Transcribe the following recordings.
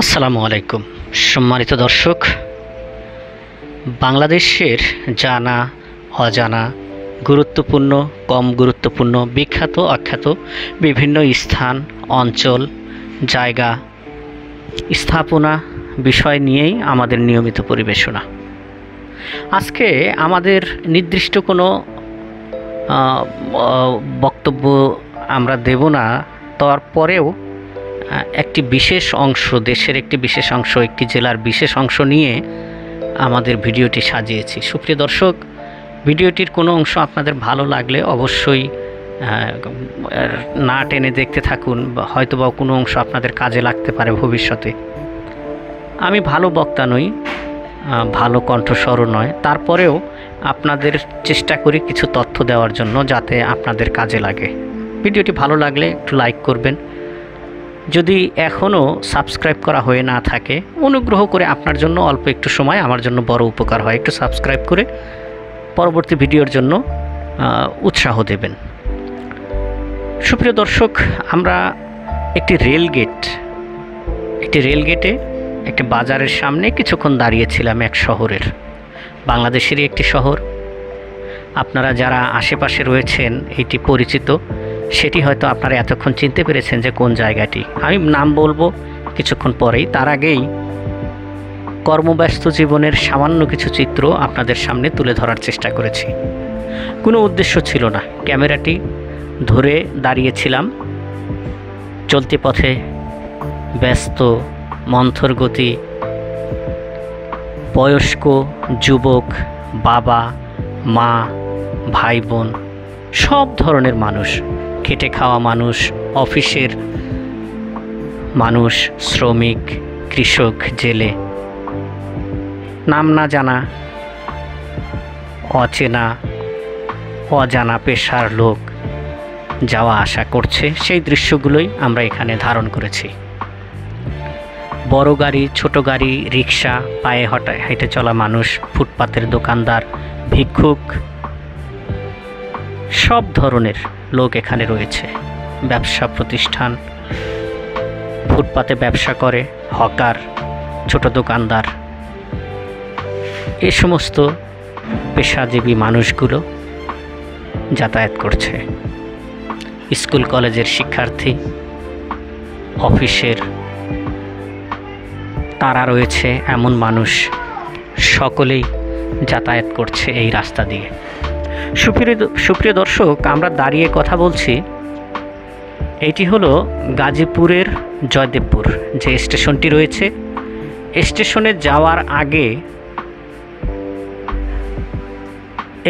আসসালামু আলাইকুম সম্মানিত দর্শক। বাংলাদেশের জানা অজানা, গুরুত্বপূর্ণ কম গুরুত্বপূর্ণ, বিখ্যাত অখ্যাত বিভিন্ন স্থান, অঞ্চল, জায়গা, স্থাপনা বিষয় নিয়েই আমাদের নিয়মিত পরিবেশনা। আজকে আমাদের নির্দিষ্ট কোনো বক্তব্য আমরা দেব না, তারপরেও একটি বিশেষ অংশ, দেশের একটি বিশেষ অংশ, একটি জেলার বিশেষ অংশ নিয়ে আমাদের ভিডিওটি সাজিয়েছি। সুপ্রিয় দর্শক, ভিডিওটির কোনো অংশ আপনাদের ভালো লাগলে অবশ্যই না টেনে দেখতে থাকুন, হয়তোবা কোনো অংশ আপনাদের কাজে লাগতে পারে ভবিষ্যতে। আমি ভালো বক্তা নই, ভালো কণ্ঠস্বরও নয়, তারপরেও আপনাদের চেষ্টা করি কিছু তথ্য দেওয়ার জন্য যাতে আপনাদের কাজে লাগে। ভিডিওটি ভালো লাগলে একটু লাইক করবেন। যদি এখনও সাবস্ক্রাইব করা হয়ে না থাকে, অনুগ্রহ করে আপনার জন্য অল্প একটু সময়, আমার জন্য বড় উপকার হয়, একটু সাবস্ক্রাইব করে পরবর্তী ভিডিওর জন্য উৎসাহ দেবেন। সুপ্রিয় দর্শক, আমরা একটি রেলগেটে একটি বাজারের সামনে কিছুক্ষণ দাঁড়িয়েছিলাম। এক শহরের, বাংলাদেশেরই একটি শহর। আপনারা যারা আশেপাশে রয়েছেন এটি পরিচিত, সেটি হয়তো আপনারা এতক্ষণ চিনতে পেরেছেন যে কোন জায়গাটি। আমি নাম বলবো কিছুক্ষণ পরেই, তার আগেই কর্মব্যস্ত জীবনের সামান্য কিছু চিত্র আপনাদের সামনে তুলে ধরার চেষ্টা করেছি। কোনো উদ্দেশ্য ছিল না, ক্যামেরাটি ধরে দাঁড়িয়েছিলাম। চলতি পথে ব্যস্ত, মন্থর গতি, বয়স্ক, যুবক, বাবা, মা, ভাই বোন, সব ধরনের মানুষ, খেটে খাওয়া মানুষ, অফিসের মানুষ, শ্রমিক, কৃষক, জেলে, নাম না জানা, অজানা পেশার লোক যাওয়া আসা করছে। সেই দৃশ্যগুলোই আমরা এখানে ধারণ করেছি। বড় গাড়ি, ছোট গাড়ি, রিক্সা, পায়ে হেঁটে চলা মানুষ, ফুটপাতের দোকানদার, ভিক্ষুক, সব ধরনের লোক এখানে রয়েছে। ব্যবসা প্রতিষ্ঠান, ফুটপাতে ব্যবসা করে, হকার, ছোট দোকানদার, এ সমস্ত পেশাজীবী মানুষগুলো যাতায়াত করছে। স্কুল কলেজের শিক্ষার্থী, অফিসের তারা রয়েছে, এমন মানুষ সকলেই যাতায়াত করছে এই রাস্তা দিয়ে। সুপ্রিয় দর্শক, আমরা দাঁড়িয়ে কথা বলছি। এটি হলো গাজীপুরের জয়দেবপুর যে স্টেশনটি রয়েছে। স্টেশনে যাওয়ার আগে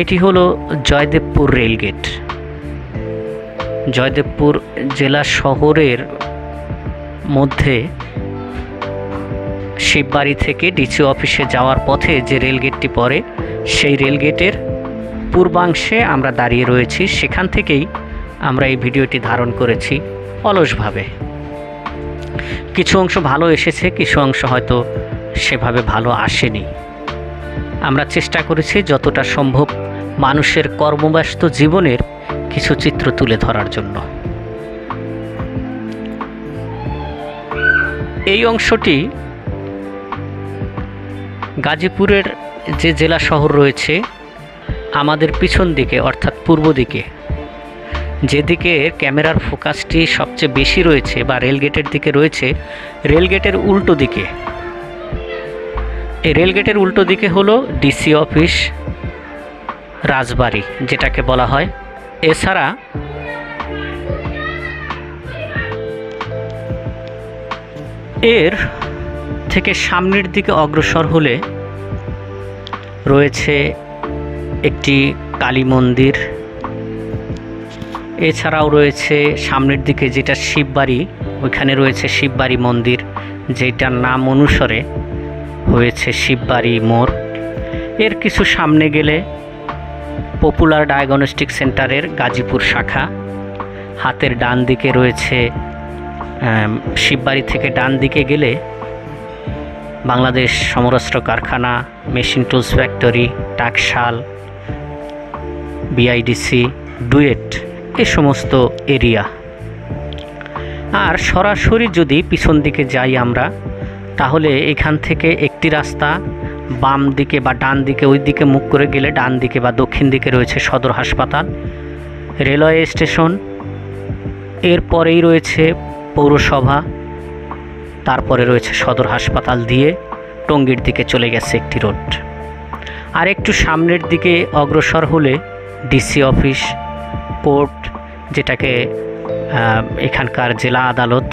এটি হলো জয়দেবপুর রেলগেট। জয়দেবপুর জেলা শহরের মধ্যে শিববাড়ি থেকে ডিসি অফিসে যাওয়ার পথে যে রেলগেটটি পড়ে, সেই রেলগেটের পূর্বাংশে আমরা দাঁড়িয়ে রয়েছি। সেখান থেকেই আমরা এই ভিডিওটি ধারণ করেছি অলসভাবে। কিছু অংশ ভালো এসেছে, কিছু অংশ হয়তো সেভাবে ভালো আসেনি। আমরা চেষ্টা করেছি যতটা সম্ভব মানুষের কর্মব্যস্ত জীবনের কিছু চিত্র তুলে ধরার জন্য। এই অংশটি গাজীপুরের যে জেলা শহর রয়েছে, আমাদের পিছন দিকে অর্থাৎ পূর্ব দিকে, যেদিকে ক্যামেরার ফোকাসটি সবচেয়ে বেশি রয়েছে বা রেলগেটের দিকে রয়েছে, রেলগেটের উল্টো দিকে, এই রেলগেটের উল্টো দিকে হলো ডিসি অফিস, রাজবাড়ি যেটাকে বলা হয়। এছাড়া এর থেকে সামনের দিকে অগ্রসর হলে রয়েছে একটি কালী মন্দির। এছাড়াও রয়েছে সামনের দিকে যেটা শিববাড়ি, ওইখানে রয়েছে শিববাড়ি মন্দির, যেটার নাম অনুসারে হয়েছে শিববাড়ি মোড়। এর কিছু সামনে গেলে পপুলার ডায়াগনস্টিক সেন্টারের গাজীপুর শাখা। হাতের ডান দিকে রয়েছে, শিববাড়ি থেকে ডান দিকে গেলে বাংলাদেশ সমরাস্ত্র কারখানা, মেশিন টুলস ফ্যাক্টরি, টাকশাল, বিআইডিসি, ডুয়েট, এ সমস্ত এরিয়া। আর সরাসরি যদি পিছন দিকে যাই আমরা, তাহলে এখান থেকে একটি রাস্তা বাম দিকে বা ডান দিকে, ওই দিকে মুখ করে গেলে ডান দিকে বা দক্ষিণ দিকে রয়েছে সদর হাসপাতাল, রেলওয়ে স্টেশন, এরপরেই রয়েছে পৌরসভা, তারপরে রয়েছে সদর হাসপাতাল দিয়ে টঙ্গীর দিকে চলে গেছে একটি রোড। আর একটু সামনের দিকে অগ্রসর হলে ডিসি অফিস, কোর্ট, যেটাকে এখানকার জেলা আদালত,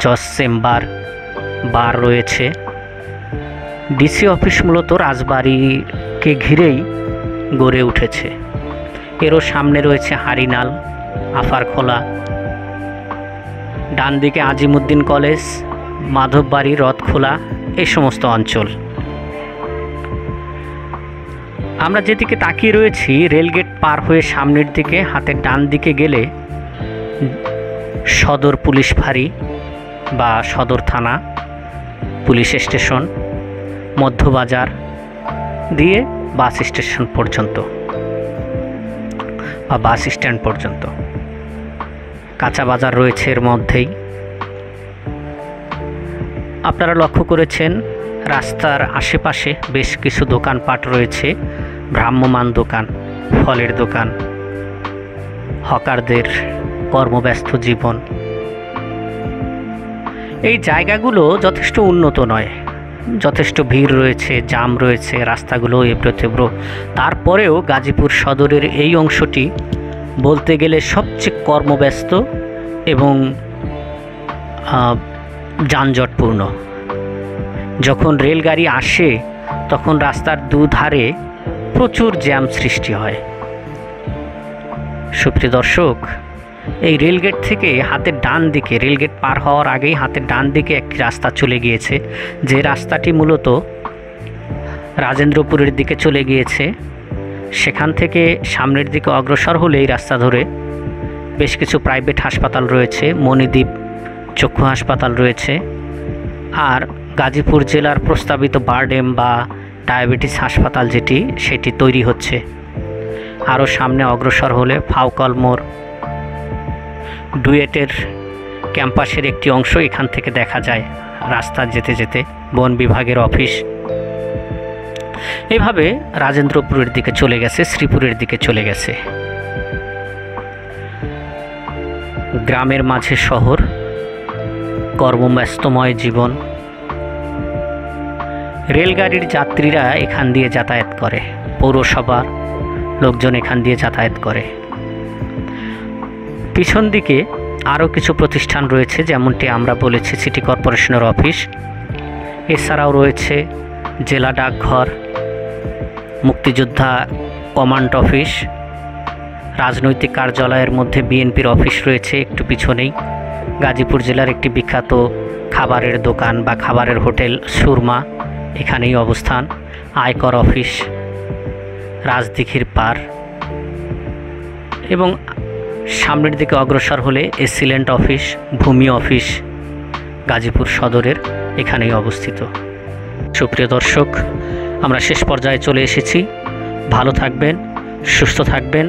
জজ চেম্বার, বার রয়েছে। ডিসি অফিস মূলত রাজবাড়িকে ঘিরেই গড়ে উঠেছে। এরও সামনে রয়েছে হারিনাল, আফারখোলা, ডান দিকে আজিমুদ্দিন কলেজ, মাধববাড়ি, রথখোলা, এই সমস্ত অঞ্চল। আমরা যেদিকে তাকিয়ে রয়েছি, রেলগেট পার হয়ে সামনের দিকে হাতের ডান দিকে গেলে সদর পুলিশ ফাঁড়ি বা সদর থানা, পুলিশ স্টেশন, মধ্যবাজার দিয়ে বাস স্টেশন পর্যন্ত বা বাস স্ট্যান্ড পর্যন্ত। কাঁচা বাজার রয়েছে এর মধ্যেই। আপনারা লক্ষ্য করেছেন রাস্তার আশেপাশে বেশ কিছু দোকানপাট রয়েছে, ভ্রাম্যমাণ দোকান, ফলের দোকান, হকারদের কর্মব্যস্ত জীবন। এই জায়গাগুলো যথেষ্ট উন্নত নয়, যথেষ্ট ভিড় রয়েছে, জাম রয়েছে, রাস্তাগুলো এবড়ো তেবড়ো। তারপরেও গাজীপুর সদরের এই অংশটি বলতে গেলে সবচেয়ে কর্মব্যস্ত এবং যানজটপূর্ণ। যখন রেলগাড়ি আসে তখন রাস্তার দুধারে প্রচুর জ্যাম সৃষ্টি হয়। সুপ্রিয় দর্শক, এই রেলগেট থেকে হাতের ডান দিকে, রেলগেট পার হওয়ার আগেই হাতের ডান দিকে একটি রাস্তা চলে গিয়েছে, যে রাস্তাটি মূলত রাজেন্দ্রপুরের দিকে চলে গিয়েছে। সেখান থেকে সামনের দিকে অগ্রসর হলে এই রাস্তা ধরে বেশ কিছু প্রাইভেট হাসপাতাল রয়েছে, মণিদ্বীপ চক্ষু হাসপাতাল রয়েছে, আর গাজীপুর জেলার প্রস্তাবিত বারডেম বা ডায়াবেটিস হাসপাতাল যেটি, সেটি তৈরি হচ্ছে। আরও সামনে অগ্রসর হলে ফাউকল মোড়, ডুয়েটের ক্যাম্পাসের একটি অংশ এখান থেকে দেখা যায় রাস্তা যেতে যেতে, বন বিভাগের অফিস। এভাবে রাজেন্দ্রপুরের দিকে চলে গেছে, শ্রীপুরের দিকে চলে গেছে। গ্রামের মাঝে শহর, কর্মব্যস্তময় জীবন। রেলগাড়ির যাত্রীরা এখান দিয়ে যাতায়াত করে, পৌরসভার লোকজন এখান দিয়ে যাতায়াত করে। পিছন দিকে আরও কিছু প্রতিষ্ঠান রয়েছে, যেমনটি আমরা বলেছি সিটি কর্পোরেশনের অফিস। এছাড়াও রয়েছে জেলা ডাকঘর, মুক্তিযোদ্ধা কমান্ড অফিস, রাজনৈতিক কার্যালয়ের মধ্যে বিএনপির অফিস রয়েছে একটু পিছনেই। গাজীপুর জেলার একটি বিখ্যাত খাবারের দোকান বা খাবারের হোটেল সুরমা, এখানেই অবস্থান। আয়কর অফিস, রাজদিঘির পার, এবং সামনের দিকে অগ্রসর হলে এসিলেন্ট অফিস, ভূমি অফিস গাজীপুর সদরের এখানেই অবস্থিত। সুপ্রিয় দর্শক, আমরা শেষ পর্যায়ে চলে এসেছি। ভালো থাকবেন, সুস্থ থাকবেন,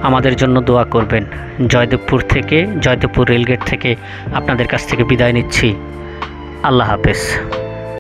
আমাদের জন্য দোয়া করবেন। জয়দেবপুর রেলগেট থেকে আপনাদের কাছ থেকে বিদায় নিচ্ছি। আল্লাহ হাফেজ।